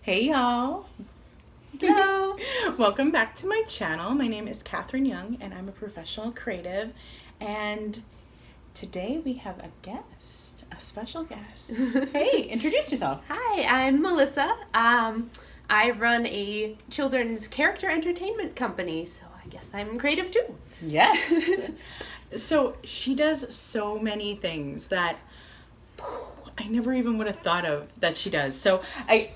Hey y'all! Hello! Welcome back to my channel. My name is Catherine Young and I'm a professional creative, and today we have a guest, a special guest. Hey, introduce yourself. Hi, I'm Melissa. I run a children's character entertainment company, so I guess I'm creative too. Yes! So she does so many things that I never even would have thought of that she does. So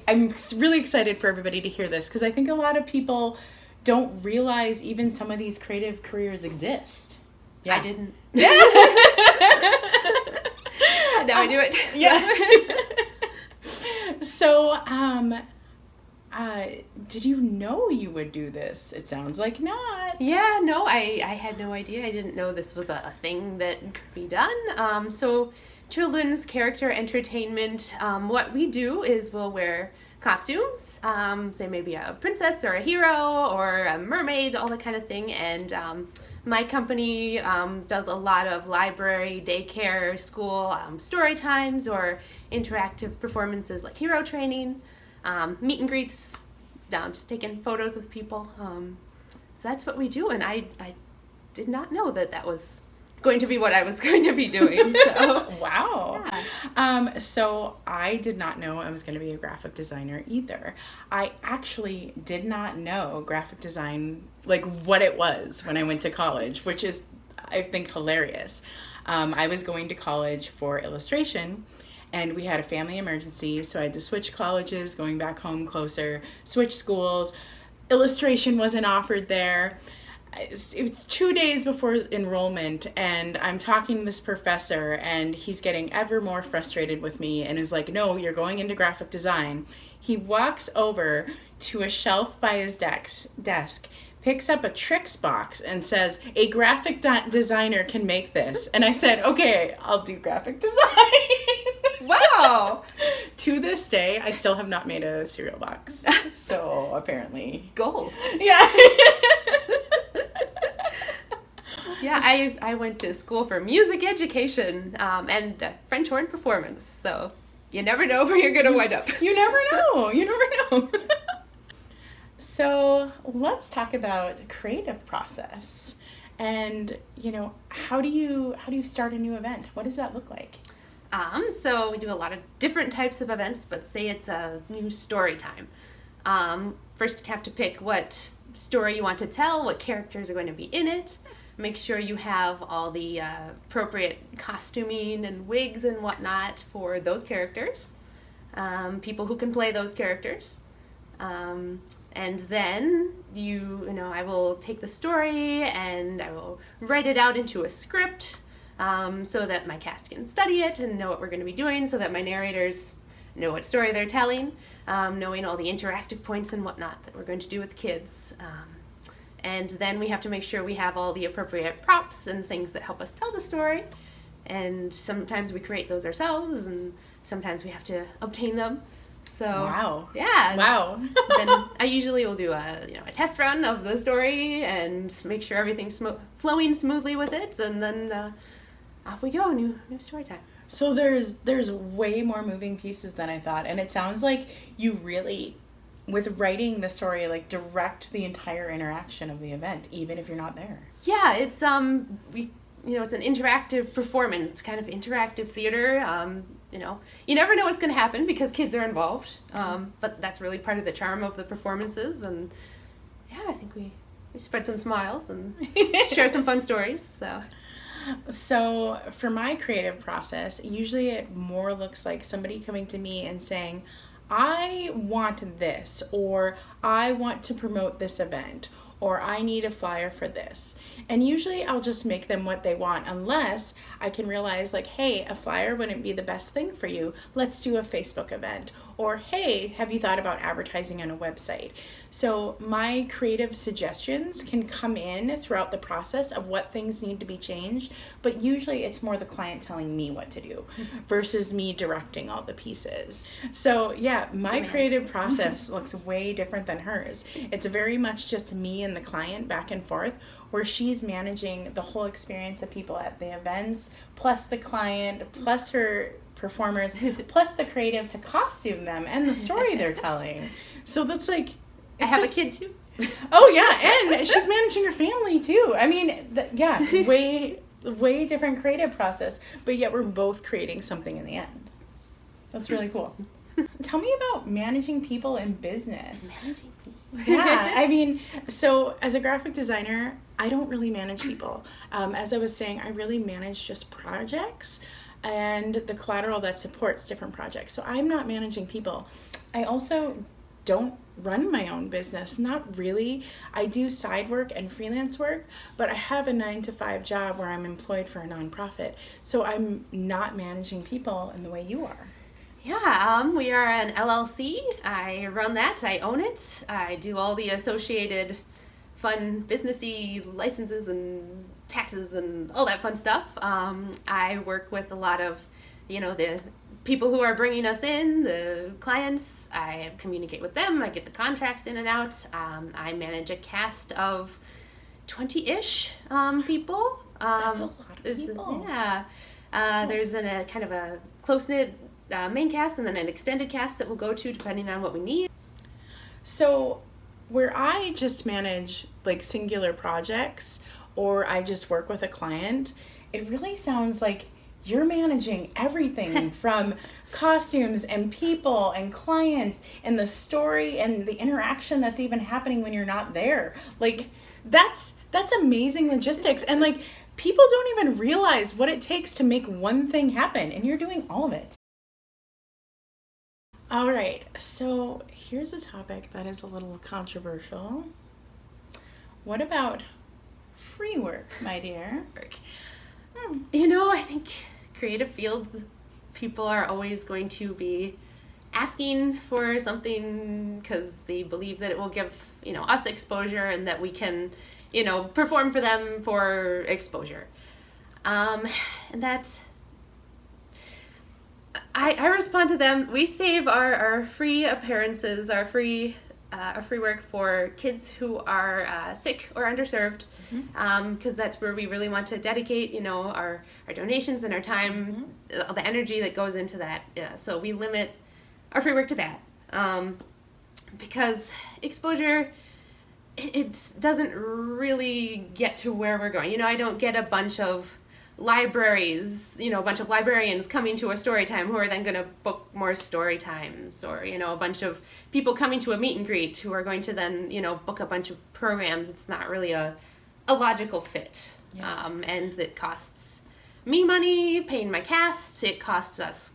I'm really excited for everybody to hear this because I think a lot of people don't realize even some of these creative careers exist. Yeah. I didn't. Yeah. Now I do it. Yeah. So, did you know you would do this? It sounds like not. Yeah, no, I had no idea. I didn't know this was a thing that could be done. So children's character entertainment, what we do is we'll wear costumes, say maybe a princess or a hero or a mermaid, all that kind of thing, and my company does a lot of library, daycare, school story times or interactive performances like hero training, meet and greets, just taking photos with people. So that's what we do, and I did not know that was going to be what I was going to be doing. So wow. Yeah. So I did not know I was going to be a graphic designer either. I actually did not know graphic design, like what it was when I went to college, which is, I think, hilarious. I was going to college for illustration, and we had a family emergency, so I had to switch colleges, going back home closer, switch schools. Illustration wasn't offered there. It's 2 days before enrollment, and I'm talking to this professor, and he's getting ever more frustrated with me and is like, no, you're going into graphic design. He walks over to a shelf by his desk, picks up a tricks box and says, a graphic designer can make this. And I said, okay, I'll do graphic design. Wow. To this day, I still have not made a cereal box. So apparently. Goals. Yeah. Yeah, I went to school for music education and French horn performance, so you never know where you're going to wind up. You never know. You never know. So let's talk about creative process. And, how do you start a new event? What does that look like? So we do a lot of different types of events, but say it's a new story time. First you have to pick what story you want to tell, what characters are going to be in it. Make sure you have all the appropriate costuming and wigs and whatnot for those characters, people who can play those characters. And then I will take the story and I will write it out into a script so that my cast can study it and know what we're going to be doing, so that my narrators know what story they're telling, knowing all the interactive points and whatnot that we're going to do with kids. And then we have to make sure we have all the appropriate props and things that help us tell the story. And sometimes we create those ourselves, and sometimes we have to obtain them. So wow. Yeah. Wow. Then I usually will do a test run of the story and make sure everything's flowing smoothly with it, and then off we go, new story time. So there's way more moving pieces than I thought, and it sounds like you really, with writing the story, like direct the entire interaction of the event, even if you're not there. Yeah, it's it's an interactive performance, kind of interactive theater. You never know what's going to happen because kids are involved, but that's really part of the charm of the performances. And yeah, I think we spread some smiles and share some fun stories. So for my creative process, usually it more looks like somebody coming to me and saying, I want this, or I want to promote this event, or I need a flyer for this. And usually I'll just make them what they want, unless I can realize, like, hey, a flyer wouldn't be the best thing for you. Let's do a Facebook event. Or, hey, have you thought about advertising on a website? So my creative suggestions can come in throughout the process of what things need to be changed, but usually it's more the client telling me what to do versus me directing all the pieces. So yeah, my creative process looks way different than hers. It's very much just me and the client back and forth, where she's managing the whole experience of people at the events, plus the client, plus her performers, plus the creative to costume them and the story they're telling. So that's like... I have a kid too. Oh, yeah, and she's managing her family too. I mean, way different creative process, but yet we're both creating something in the end. That's really cool. Tell me about managing people in business. Managing people. Yeah, I mean, so as a graphic designer, I don't really manage people. As I was saying, I really manage just projects and the collateral that supports different projects. So I'm not managing people. I also don't run my own business, not really. I do side work and freelance work, but I have a 9-to-5 job where I'm employed for a nonprofit. So I'm not managing people in the way you are. Yeah, we are an LLC. I run that. I own it. I do all the associated fun businessy licenses and taxes and all that fun stuff. I work with a lot of, the people who are bringing us in, the clients. I communicate with them. I get the contracts in and out. I manage a cast of 20-ish people. That's a lot of people. Yeah. There's a kind of a close-knit main cast and then an extended cast that we'll go to depending on what we need. So where I just manage like singular projects or I just work with a client, it really sounds like you're managing everything from costumes and people and clients and the story and the interaction that's even happening when you're not there. Like that's amazing logistics, and like people don't even realize what it takes to make one thing happen, and you're doing all of it. All right, so here's a topic that is a little controversial. What about free work, my dear? I think creative fields, people are always going to be asking for something because they believe that it will give, us exposure and that we can, perform for them for exposure. And that... I respond to them. We save our free appearances, our free work for kids who are sick or underserved, because that's where we really want to dedicate, our donations and our time, the energy that goes into that. Yeah, so we limit our free work to that, because exposure, it doesn't really get to where we're going. I don't get a bunch of libraries, a bunch of librarians coming to a story time who are then going to book more story times, or, a bunch of people coming to a meet and greet who are going to then, book a bunch of programs. It's not really a logical fit. Yeah. And it costs me money, paying my cast. It costs us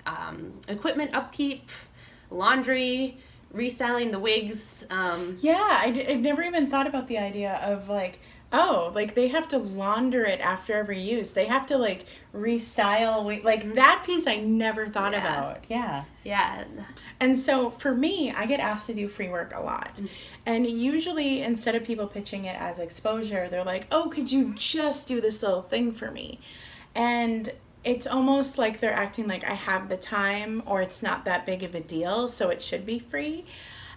equipment upkeep, laundry, reselling the wigs. Yeah, I never even thought about the idea of they have to launder it after every use. They have to restyle. That piece I never thought about. Yeah. Yeah. And so for me, I get asked to do free work a lot. And usually instead of people pitching it as exposure, they're like, oh, could you just do this little thing for me? And it's almost like they're acting like I have the time or it's not that big of a deal, so it should be free.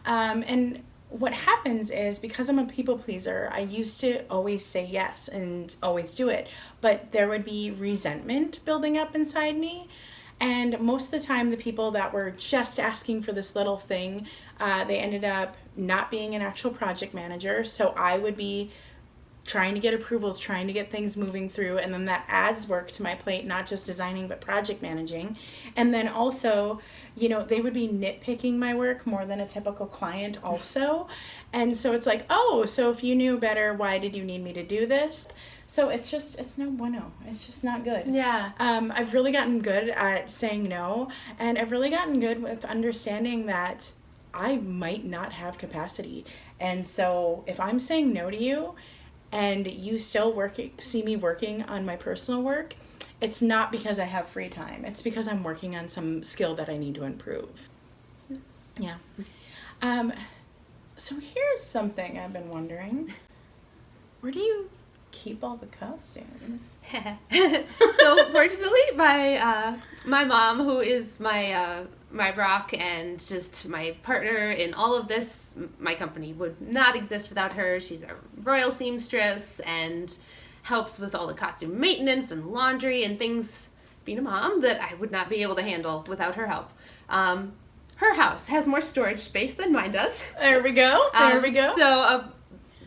And what happens is, because I'm a people pleaser, I used to always say yes and always do it, but there would be resentment building up inside me. And most of the time, the people that were just asking for this little thing, they ended up not being an actual project manager. So I would be trying to get approvals, trying to get things moving through, and then that adds work to my plate, not just designing, but project managing. And then also, they would be nitpicking my work more than a typical client also. And so it's like, oh, so if you knew better, why did you need me to do this? So it's no bueno. It's just not good. Yeah. I've really gotten good at saying no, and I've really gotten good with understanding that I might not have capacity. And so if I'm saying no to you, and you still see me working on my personal work, it's not because I have free time. It's because I'm working on some skill that I need to improve. Yeah. So here's something I've been wondering. Where do you keep all the costumes? So fortunately, my mom, who is my rock and just my partner in all of this, my company would not exist without her. She's a royal seamstress and helps with all the costume maintenance and laundry and things being a mom, that I would not be able to handle without her help. Her house has more storage space than mine does. There we go. There we go. So a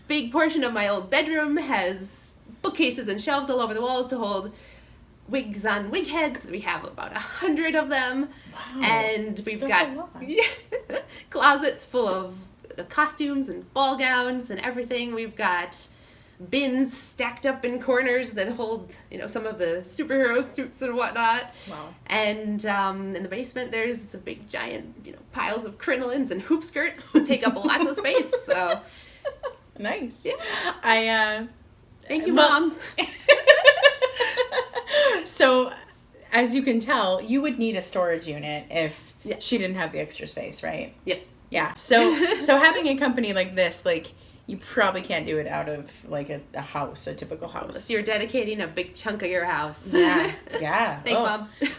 big portion of my old bedroom has bookcases and shelves all over the walls to hold wigs on wig heads. We have about 100 of them. Wow. And we've That's got a lot. closets full of costumes and ball gowns and everything. We've got bins stacked up in corners that hold, some of the superhero suits and whatnot. Wow. And in the basement, there's a big giant, piles of crinolines and hoop skirts that take up lots of space. So Nice. Yeah. Thank you, well- Mom. So, as you can tell, you would need a storage unit if Yeah. she didn't have the extra space, right? Yep. Yeah. So having a company like this, like, you probably can't do it out of like a house, a typical house. Unless you're dedicating a big chunk of your house. Yeah. Yeah. Thanks, Oh.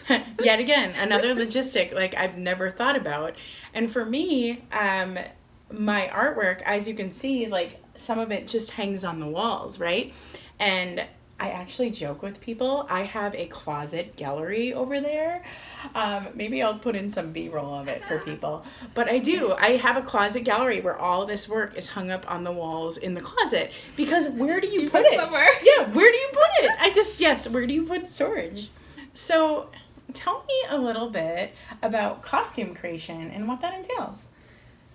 Mom. Yet again, another logistic like I've never thought about. And for me, my artwork, as you can see, like some of it just hangs on the walls, right? And I actually joke with people. I have a closet gallery over there. Maybe I'll put in some B-roll of it for people. But I do. I have a closet gallery where all this work is hung up on the walls in the closet. Because where do you put it? Somewhere. Yeah, where do you put it? Where do you put storage? So tell me a little bit about costume creation and what that entails.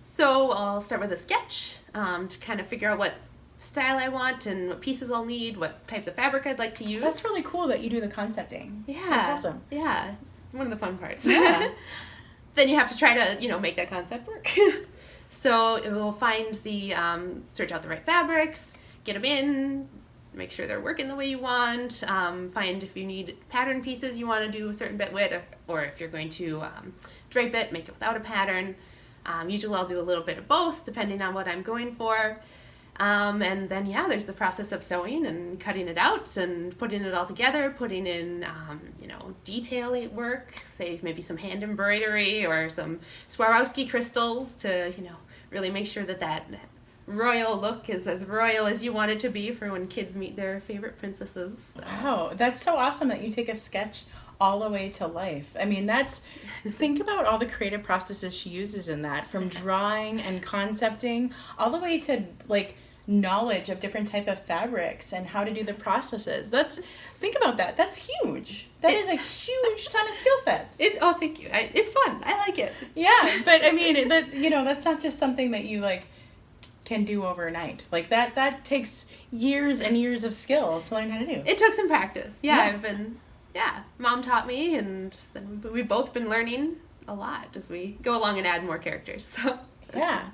So I'll start with a sketch to kind of figure out what style I want and what pieces I'll need, what types of fabric I'd like to use. That's really cool that you do the concepting. Yeah. That's awesome. Yeah, it's one of the fun parts. Yeah. Then you have to try to, make that concept work. So we'll find search out the right fabrics, get them in, make sure they're working the way you want, find if you need pattern pieces you want to do a certain bit with, or if you're going to drape it, make it without a pattern. Usually I'll do a little bit of both, depending on what I'm going for. And then, there's the process of sewing and cutting it out and putting it all together, putting in, detail work, say maybe some hand embroidery or some Swarovski crystals to, really make sure that royal look is as royal as you want it to be for when kids meet their favorite princesses. Wow, that's so awesome that you take a sketch all the way to life. I mean, think about all the creative processes she uses in that, from drawing and concepting all the way to like knowledge of different type of fabrics and how to do the processes. Think about that. That's huge. That is a huge ton of skill sets. Thank you. It's fun. I like it. Yeah, but I mean, that's not just something that you like can do overnight. Like that takes years and years of skill to learn how to do. It took some practice. Mom taught me, and then we've both been learning a lot as we go along and add more characters. So yeah,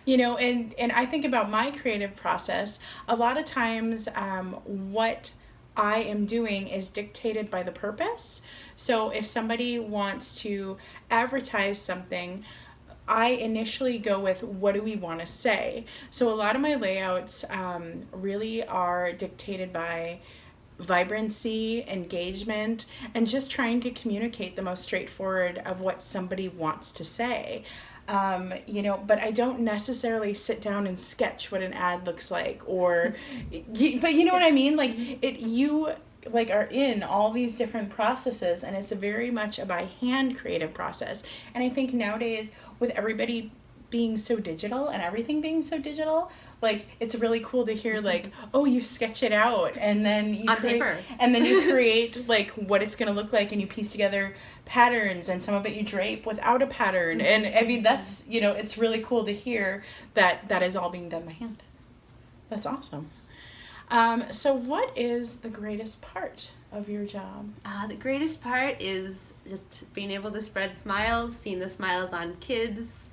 and I think about my creative process. A lot of times, what I am doing is dictated by the purpose. So if somebody wants to advertise something, I initially go with, what do we want to say? So a lot of my layouts really are dictated by vibrancy, engagement, and just trying to communicate the most straightforward of what somebody wants to say. But I don't necessarily sit down and sketch what an ad looks like, but you know what I mean? Like you are in all these different processes, and it's a very much a by hand creative process. And I think nowadays, with everybody being so digital and everything being so digital, like it's really cool to hear like, oh, you sketch it out and then you create like what it's going to look like, and you piece together patterns, and some of it you drape without a pattern. And I mean, that's, it's really cool to hear that is all being done by hand. That's awesome. So what is the greatest part of your job? The greatest part is just being able to spread smiles, seeing the smiles on kids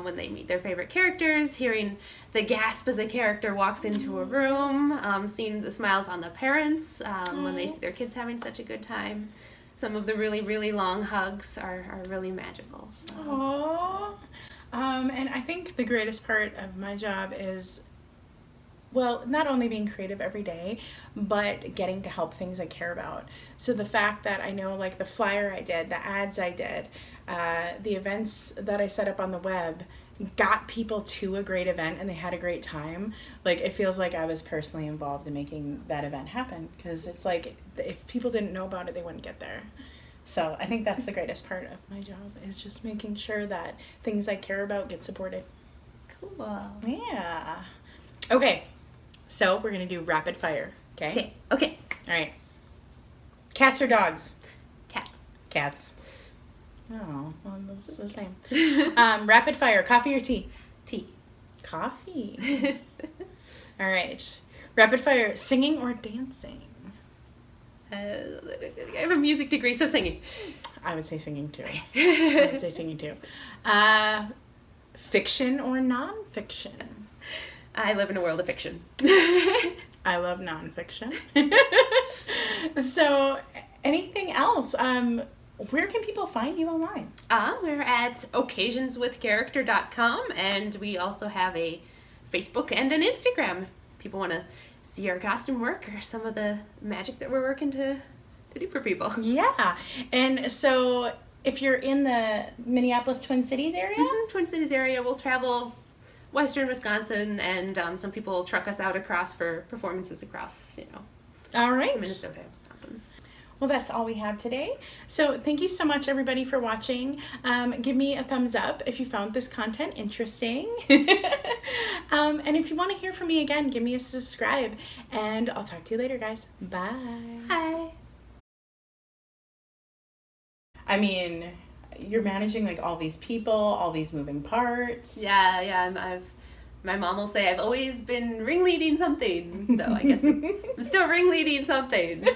when they meet their favorite characters, hearing the gasp as a character walks into a room, seeing the smiles on the parents when they see their kids having such a good time. Some of the really, really long hugs are really magical. Aww. And I think the greatest part of my job is, well, not only being creative every day, but getting to help things I care about. So the fact that I know, like the flyer I did, the ads I did, the events that I set up on the web, got people to a great event and they had a great time, like, it feels like I was personally involved in making that event happen, because it's like, if people didn't know about it, they wouldn't get there. So I think that's the greatest part of my job, is just making sure that things I care about get supported. Cool. Yeah. Okay, so we're going to do rapid fire, okay? Okay. All right. Cats or dogs? Cats. Cats. Oh, well, those are the same. Rapid fire, coffee or tea? Tea. Coffee. All right. Rapid fire, singing or dancing? I have a music degree, so singing. I would say singing too. I would say singing too. Fiction or nonfiction? I live in a world of fiction. I love nonfiction. So, anything else? Where can people find you online? We're at occasionswithcharacter.com, and we also have a Facebook and an Instagram. If people want to see our costume work or some of the magic that we're working to do for people. Yeah. And so, if you're in the Minneapolis Twin Cities area? Twin Cities area, we'll travel western Wisconsin, and some people truck us out across for performances across, All right. Minnesota and Wisconsin. Well, that's all we have today. So thank you so much, everybody, for watching. Give me a thumbs up if you found this content interesting. And if you want to hear from me again, give me a subscribe. And I'll talk to you later, guys. Bye. Hi. I mean, you're managing like all these people, all these moving parts. Yeah. My mom will say I've always been ringleading something, so I guess I'm still ringleading something.